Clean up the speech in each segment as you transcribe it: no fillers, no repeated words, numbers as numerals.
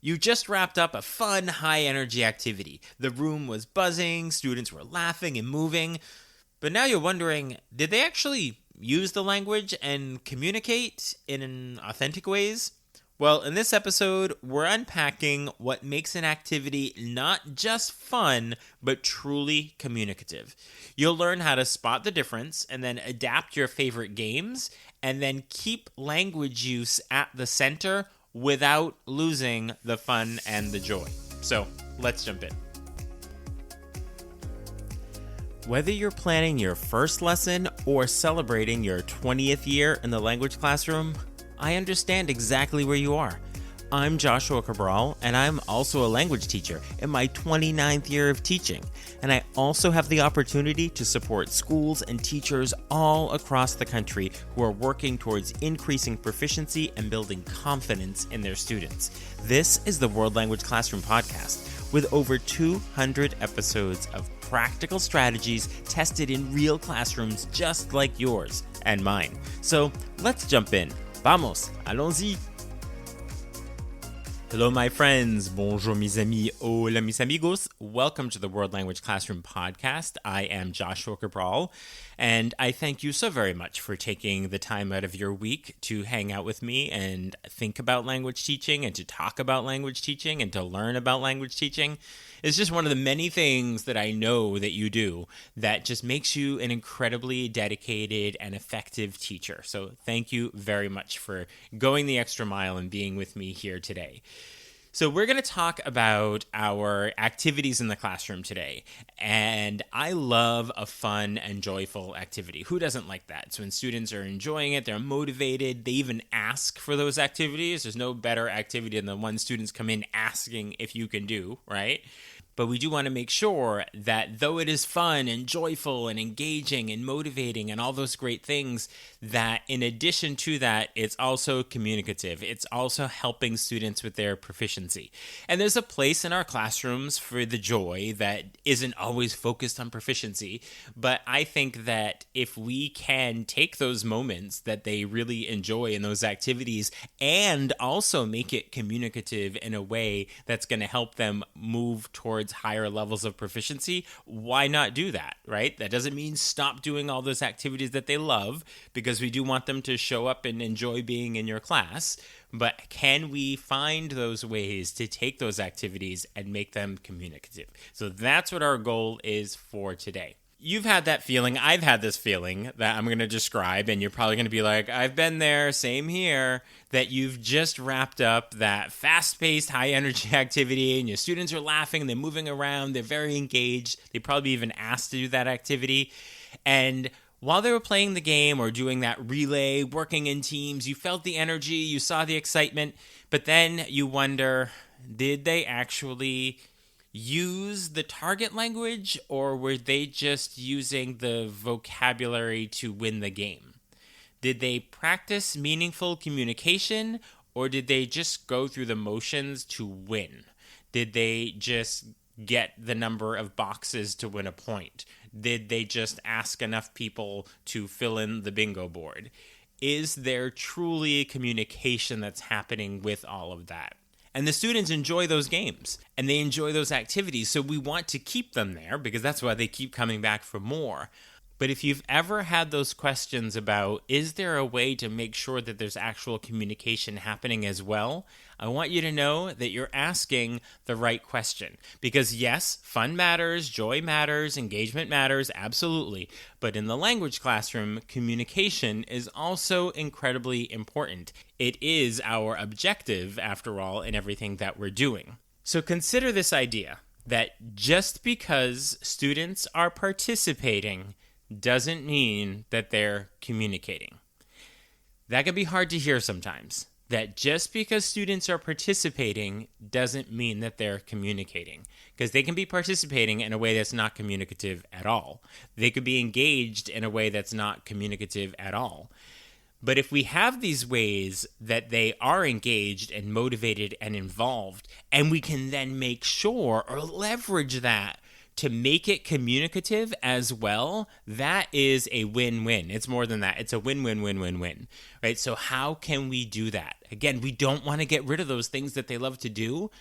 You just wrapped up a fun, high-energy activity. The room was buzzing, students were laughing and moving. But now you're wondering, did they actually use the language and communicate in authentic ways? Well, in this episode, we're unpacking what makes an activity not just fun, but truly communicative. You'll learn how to spot the difference and then adapt your favorite games and then keep language use at the center without losing the fun and the joy. So, let's jump in. Whether you're planning your first lesson or celebrating your 20th year in the language classroom, I understand exactly where you are. I'm Joshua Cabral, and I'm also a language teacher in my 29th year of teaching. And I also have the opportunity to support schools and teachers all across the country who are working towards increasing proficiency and building confidence in their students. This is the World Language Classroom Podcast, with over 200 episodes of practical strategies tested in real classrooms just like yours and mine. So let's jump in. Vamos, allons-y. Hello, my friends. Bonjour, mes amis. Hola, mis amigos. Welcome to the World Language Classroom Podcast. I am Joshua Cabral, and I thank you so very much for taking the time out of your week to hang out with me and think about language teaching and to talk about language teaching and to learn about language teaching. It's just one of the many things that I know that you do that just makes you an incredibly dedicated and effective teacher. So thank you very much for going the extra mile and being with me here today. So we're going to talk about our activities in the classroom today, and I love a fun and joyful activity. Who doesn't like that? So when students are enjoying it, they're motivated, they even ask for those activities. There's no better activity than the one students come in asking if you can do, right? But we do want to make sure that though it is fun and joyful and engaging and motivating and all those great things, that in addition to that, it's also communicative. It's also helping students with their proficiency. And there's a place in our classrooms for the joy that isn't always focused on proficiency. But I think that if we can take those moments that they really enjoy in those activities and also make it communicative in a way that's going to help them move towards higher levels of proficiency, why not do that, right? That doesn't mean stop doing all those activities that they love, because we do want them to show up and enjoy being in your class. But can we find those ways to take those activities and make them communicative? So that's what our goal is for today. You've had that feeling. I've had this feeling that I'm going to describe, and you're probably going to be like, I've been there, same here, that you've just wrapped up that fast-paced, high-energy activity, and your students are laughing, and they're moving around, they're very engaged, they probably even asked to do that activity, and while they were playing the game or doing that relay, working in teams, you felt the energy, you saw the excitement, but then you wonder, did they actually use the target language, or were they just using the vocabulary to win the game? Did they practice meaningful communication, or did they just go through the motions to win? Did they just get the number of boxes to win a point? Did they just ask enough people to fill in the bingo board? Is there truly communication that's happening with all of that? And the students enjoy those games and they enjoy those activities. So we want to keep them there because that's why they keep coming back for more. But if you've ever had those questions about, is there a way to make sure that there's actual communication happening as well? I want you to know that you're asking the right question. Because yes, fun matters, joy matters, engagement matters, absolutely. But in the language classroom, communication is also incredibly important. It is our objective, after all, in everything that we're doing. So consider this idea that just because students are participating doesn't mean that they're communicating. That can be hard to hear sometimes, that just because students are participating doesn't mean that they're communicating, because they can be participating in a way that's not communicative at all. They could be engaged in a way that's not communicative at all. But if we have these ways that they are engaged and motivated and involved, and we can then make sure or leverage that to make it communicative as well, that is a win-win. It's more than that. It's a win-win-win-win-win, right? So how can we do that? Again, we don't want to get rid of those things that they love to do,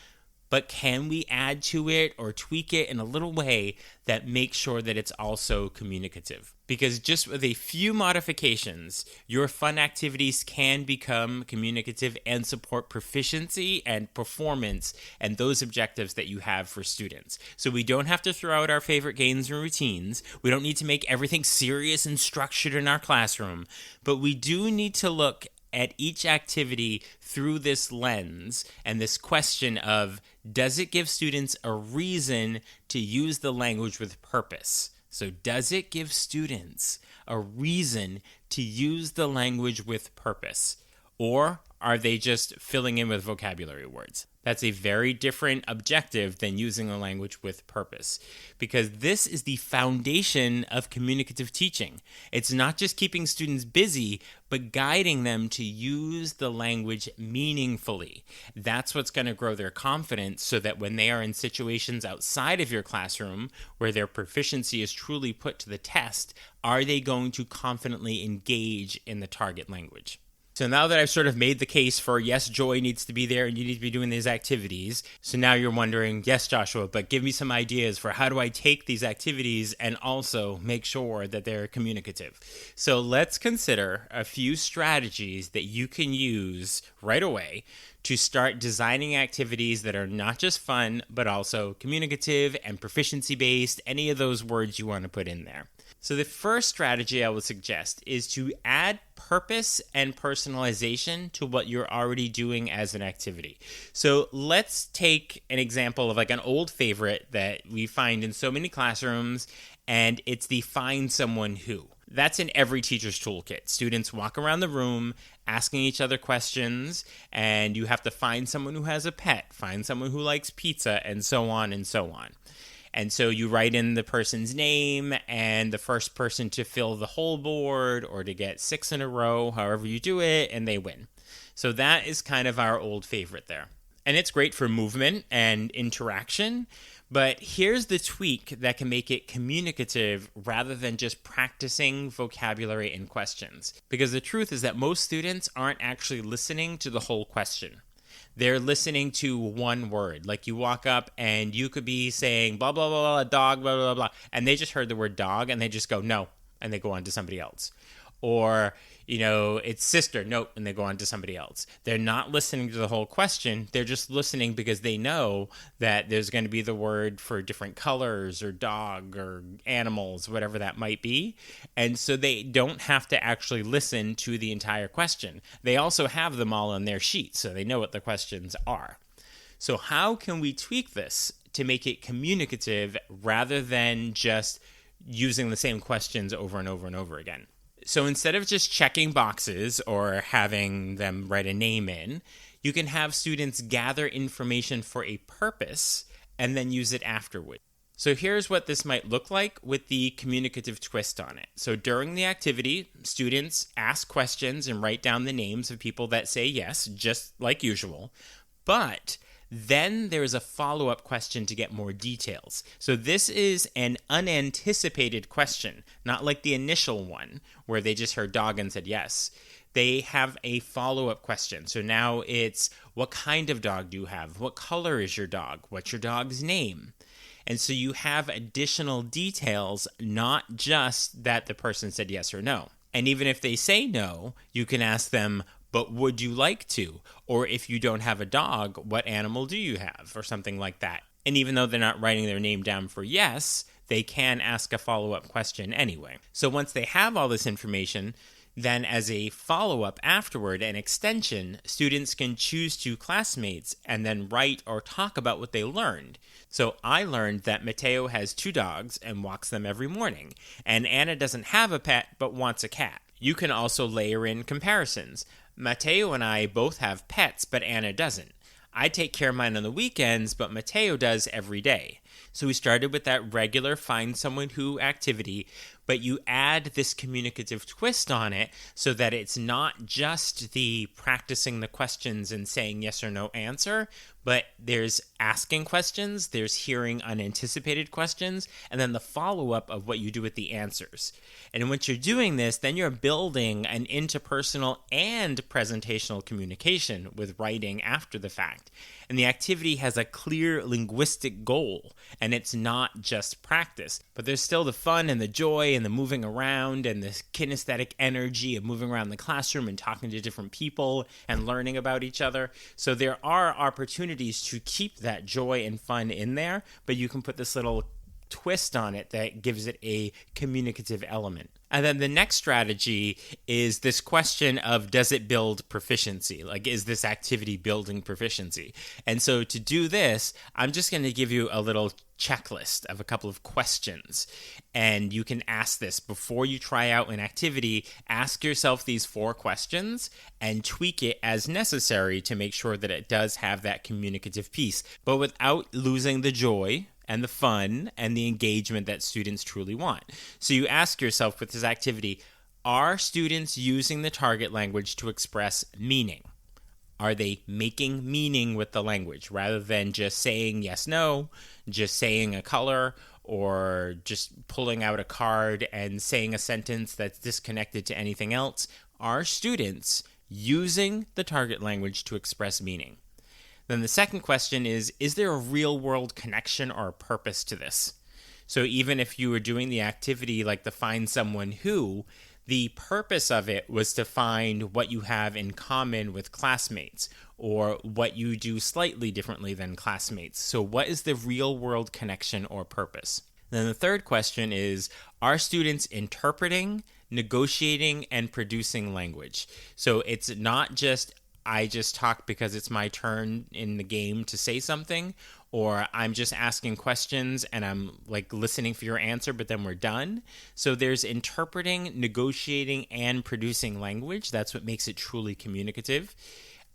but can we add to it or tweak it in a little way that makes sure that it's also communicative? Because just with a few modifications, your fun activities can become communicative and support proficiency and performance and those objectives that you have for students. So we don't have to throw out our favorite games and routines. We don't need to make everything serious and structured in our classroom, but we do need to look at each activity through this lens and this question of, does it give students a reason to use the language with purpose? So does it give students a reason to use the language with purpose? Or are they just filling in with vocabulary words? That's a very different objective than using the language with purpose, because this is the foundation of communicative teaching. It's not just keeping students busy, but guiding them to use the language meaningfully. That's what's going to grow their confidence so that when they are in situations outside of your classroom where their proficiency is truly put to the test, are they going to confidently engage in the target language? So now that I've sort of made the case for, yes, joy needs to be there and you need to be doing these activities. So now you're wondering, yes, Joshua, but give me some ideas for how do I take these activities and also make sure that they're communicative. So let's consider a few strategies that you can use right away to start designing activities that are not just fun, but also communicative and proficiency based, any of those words you want to put in there. So the first strategy I would suggest is to add purpose and personalization to what you're already doing as an activity. So let's take an example of like an old favorite that we find in so many classrooms, and it's the find someone who. That's in every teacher's toolkit. Students walk around the room asking each other questions, and you have to find someone who has a pet, find someone who likes pizza, and so on and so on. And so you write in the person's name and the first person to fill the whole board or to get 6 in a row, however you do it, and they win. So that is kind of our old favorite there. And it's great for movement and interaction, but here's the tweak that can make it communicative rather than just practicing vocabulary and questions. Because the truth is that most students aren't actually listening to the whole question. They're listening to one word. Like you walk up and you could be saying blah, blah, blah, blah, dog, blah, blah, blah, and they just heard the word dog and they just go, no, and they go on to somebody else. Or, it's sister, nope, and they go on to somebody else. They're not listening to the whole question. They're just listening because they know that there's going to be the word for different colors or dog or animals, whatever that might be. And so they don't have to actually listen to the entire question. They also have them all on their sheet, so they know what the questions are. So how can we tweak this to make it communicative rather than just using the same questions over and over and over again? So instead of just checking boxes or having them write a name in, you can have students gather information for a purpose and then use it afterward. So here's what this might look like with the communicative twist on it. So during the activity, students ask questions and write down the names of people that say yes, just like usual. But then there's a follow-up question to get more details. So this is an unanticipated question, not like the initial one where they just heard dog and said yes. They have a follow-up question. So now it's, what kind of dog do you have? What color is your dog? What's your dog's name? And so you have additional details, not just that the person said yes or no. And even if they say no, you can ask them, but would you like to? Or if you don't have a dog, what animal do you have? Or something like that. And even though they're not writing their name down for yes, they can ask a follow-up question anyway. So once they have all this information, then as a follow-up afterward, an extension, students can choose to classmates and then write or talk about what they learned. So I learned that Mateo has 2 dogs and walks them every morning. And Anna doesn't have a pet but wants a cat. You can also layer in comparisons. Mateo and I both have pets, but Anna doesn't. I take care of mine on the weekends, but Mateo does every day. So we started with that regular find someone who activity, but you add this communicative twist on it so that it's not just the practicing the questions and saying yes or no answer, but there's asking questions, there's hearing unanticipated questions, and then the follow-up of what you do with the answers. And once you're doing this, then you're building an interpersonal and presentational communication with writing after the fact. And the activity has a clear linguistic goal, and it's not just practice, but there's still the fun and the joy and the moving around and the kinesthetic energy of moving around the classroom and talking to different people and learning about each other. So there are opportunities to keep that joy and fun in there, but you can put this little twist on it that gives it a communicative element. And then the next strategy is this question of, does it build proficiency? Like, is this activity building proficiency? And so to do this, I'm just going to give you a little checklist of a couple of questions. And you can ask this before you try out an activity. Ask yourself these 4 questions and tweak it as necessary to make sure that it does have that communicative piece, but without losing the joy and the fun and the engagement that students truly want. So you ask yourself with this activity, are students using the target language to express meaning? Are they making meaning with the language rather than just saying yes, no, just saying a color, or just pulling out a card and saying a sentence that's disconnected to anything else? Are students using the target language to express meaning? Then the second question is there a real-world connection or a purpose to this? So even if you were doing the activity like the find someone who, the purpose of it was to find what you have in common with classmates or what you do slightly differently than classmates. So what is the real-world connection or purpose? Then the third question is, are students interpreting, negotiating, and producing language? So it's not just I just talk because it's my turn in the game to say something, or I'm just asking questions and I'm like listening for your answer, but then we're done. So there's interpreting, negotiating, and producing language. That's what makes it truly communicative.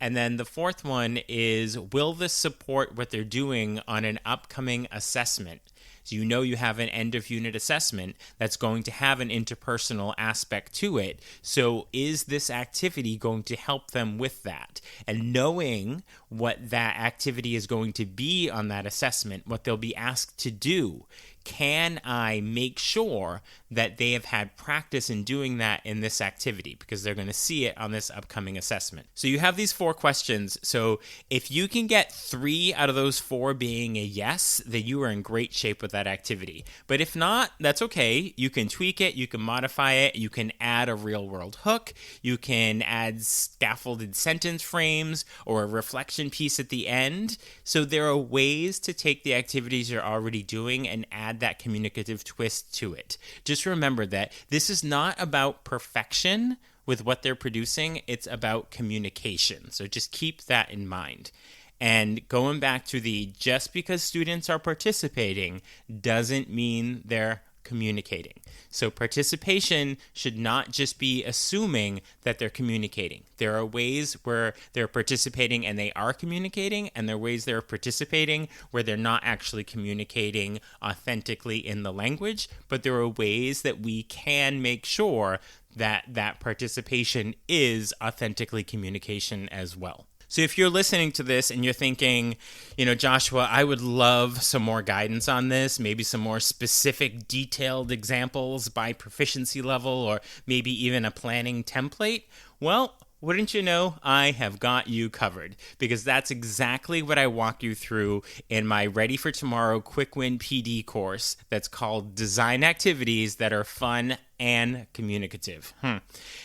And then the fourth one is, will this support what they're doing on an upcoming assessment? So you know you have an end-of-unit assessment that's going to have an interpersonal aspect to it. So is this activity going to help them with that? And knowing what that activity is going to be on that assessment, what they'll be asked to do, can I make sure that they have had practice in doing that in this activity? Because they're going to see it on this upcoming assessment. So you have these 4 questions. So if you can get 3 out of those 4 being a yes, then you are in great shape with that activity. But if not, that's okay. You can tweak it. You can modify it. You can add a real-world hook. You can add scaffolded sentence frames or a reflection piece at the end. So there are ways to take the activities you're already doing and add that communicative twist to it. Just remember that this is not about perfection with what they're producing. It's about communication. So just keep that in mind. And going back to the just because students are participating doesn't mean they're communicating. So participation should not just be assuming that they're communicating. There are ways where they're participating and they are communicating, and there are ways they're participating where they're not actually communicating authentically in the language, but there are ways that we can make sure that that participation is authentically communication as well. So if you're listening to this and you're thinking, Joshua, I would love some more guidance on this, maybe some more specific detailed examples by proficiency level, or maybe even a planning template, well, wouldn't you know, I have got you covered, because that's exactly what I walk you through in my Ready for Tomorrow Quick Win PD course that's called Design Activities That Are Fun and Communicative.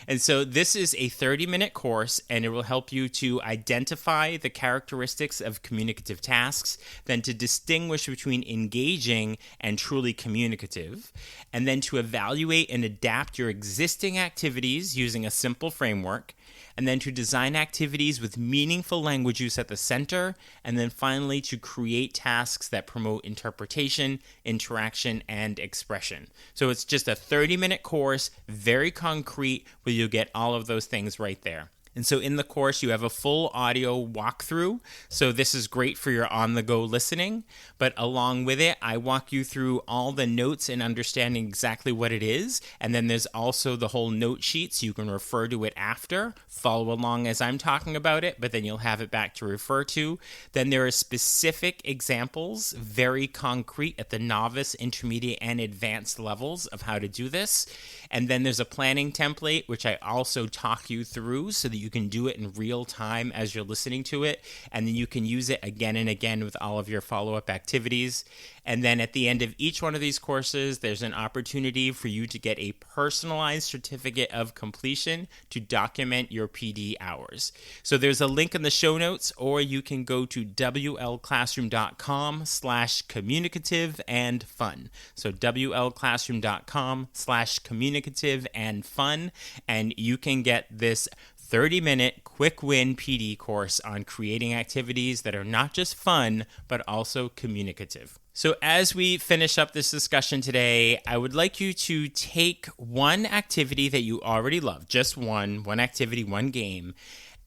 And so this is a 30-minute course, and it will help you to identify the characteristics of communicative tasks, then to distinguish between engaging and truly communicative, and then to evaluate and adapt your existing activities using a simple framework, and then to design activities with meaningful language use at the center, and then finally to create tasks that promote interpretation, interaction, and expression. So it's just a 30-minute course, very concrete, where you'll get all of those things right there. And so in the course, you have a full audio walkthrough. So this is great for your on-the-go listening. But along with it, I walk you through all the notes and understanding exactly what it is. And then there's also the whole note sheet, so you can refer to it after, follow along as I'm talking about it, but then you'll have it back to refer to. Then there are specific examples, very concrete at the novice, intermediate, and advanced levels of how to do this. And then there's a planning template, which I also talk you through so that you can do it in real time as you're listening to it. And then you can use it again and again with all of your follow-up activities. And then at the end of each one of these courses, there's an opportunity for you to get a personalized certificate of completion to document your PD hours. So there's a link in the show notes, or you can go to wlclassroom.com/communicative and fun. So wlclassroom.com/communicative and fun, and you can get this 30-minute quick win PD course on creating activities that are not just fun, but also communicative. So as we finish up this discussion today, I would like you to take one activity that you already love, just one activity, one game,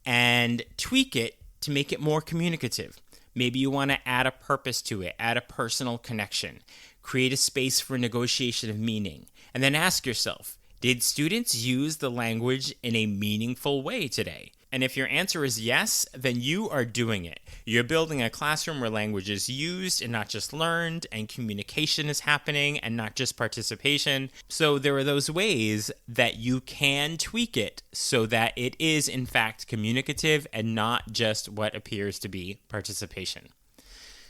and tweak it to make it more communicative. Maybe you want to add a purpose to it, add a personal connection, create a space for negotiation of meaning, and then ask yourself, did students use the language in a meaningful way today? And if your answer is yes, then you are doing it. You're building a classroom where language is used and not just learned, and communication is happening and not just participation. So there are those ways that you can tweak it so that it is in fact communicative and not just what appears to be participation.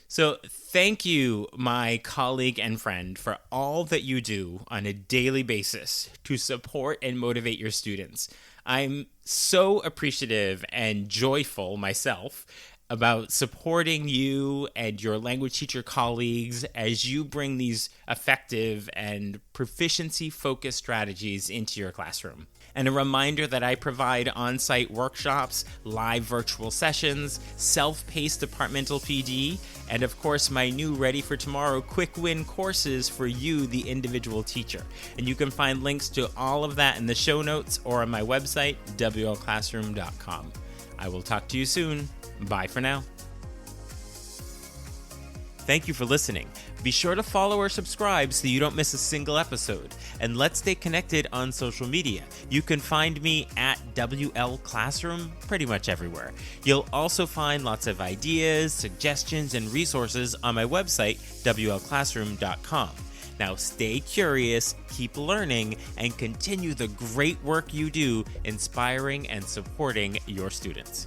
So thank you, my colleague and friend, for all that you do on a daily basis to support and motivate your students. I'm so appreciative and joyful myself about supporting you and your language teacher colleagues as you bring these effective and proficiency-focused strategies into your classroom. And a reminder that I provide on-site workshops, live virtual sessions, self-paced departmental PD, and of course my new Ready for Tomorrow quick win courses for you, the individual teacher. And you can find links to all of that in the show notes or on my website, wlclassroom.com. I will talk to you soon. Bye for now. Thank you for listening. Be sure to follow or subscribe so you don't miss a single episode. And let's stay connected on social media. You can find me at WL Classroom pretty much everywhere. You'll also find lots of ideas, suggestions, and resources on my website, wlclassroom.com. Now stay curious, keep learning, and continue the great work you do inspiring and supporting your students.